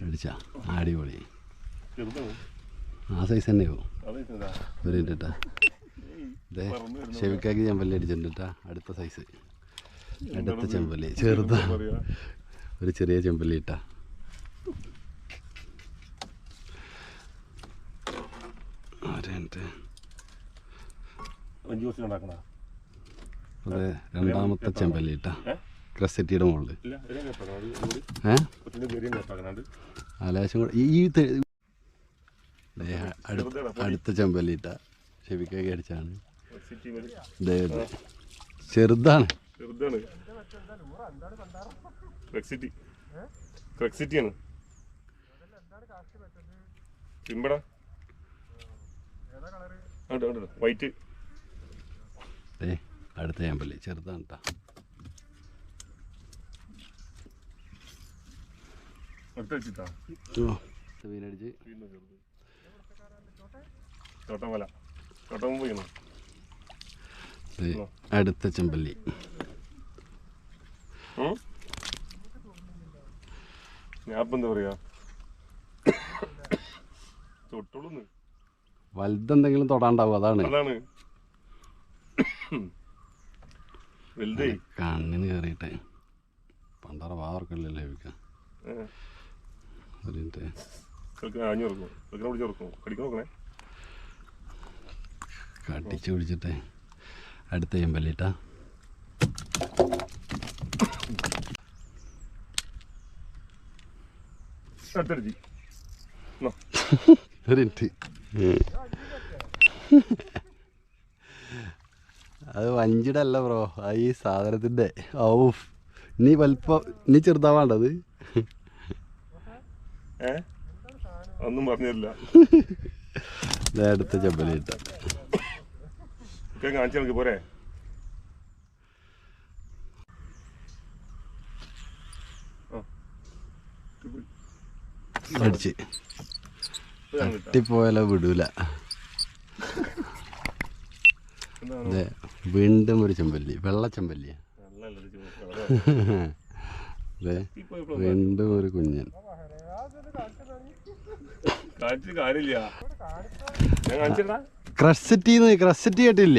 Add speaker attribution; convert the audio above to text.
Speaker 1: അടിച്ചാ അടിപൊളി. ആ സൈസ് തന്നെ പോവും. ഒരു മിനിറ്റാ, ഇതേ ഷെവിക്കാക്കി ചെമ്പല്ലി അടിച്ചിട്ടാ. അടുത്ത സൈസ്, അടുത്ത ചെമ്പല്ലി ചെറുതാ, ഒരു ചെറിയ ചെമ്പല്ലി ഇട്ടാ. അതെ, രണ്ടാമത്തെ ചെമ്പല്ലി ഇട്ടാ ക്രസറ്റിയുടെ മുകളിൽ. ആലേശം കൂടെ ഈ അടുത്ത ചെമ്പല്ലി ഇട്ടാ ഷെവിക്കാക്കി അടിച്ചാണ്. ചെറുതാണ്.
Speaker 2: വൈറ്റ്
Speaker 1: അടുത്ത ചെമ്പല്ലി ചെറുതാണ് കേട്ടോ. മീനടിച്ച് അടുത്ത ചെമ്പല്ലി.
Speaker 2: ഞാനിപ്പോ എന്താ പറയാ,
Speaker 1: വലുതെന്തെങ്കിലും തൊടാണ്ടാവും. അതാണ് കണ്ണിന് കയറിയിട്ടെ പണ്ടാറ വാർക്കല്ലേ ലഭിക്കാം. കടിച്ചു പിടിച്ചിട്ടെ അടുത്ത ചെമ്പല്ലിട്ടാ. ഒരു മിനിറ്റ്, അത് വഞ്ചിയുടെ അല്ല ബ്രോ, ആ ഈ സാധനത്തിൻ്റെ. ഔഫ്, ഇനി വലിപ്പം ഇനി ചെറുതാവാണ്ടത്.
Speaker 2: ഒന്നും പറഞ്ഞില്ല.
Speaker 1: അടുത്ത ചെമ്പല്ലി ഇട്ട
Speaker 2: കാണിച്ചു പോരെ.
Speaker 1: അടിച്ച് തട്ടിപ്പോയാലോ വിടൂല. അതെ, വീണ്ടും ഒരു ചെമ്പല്ലി, വെള്ളച്ചെമ്പല്ലിയാ. അതെ, വീണ്ടും ഒരു കുഞ്ഞൻ. ക്രസറ്റി കേട്ടില്ലേ?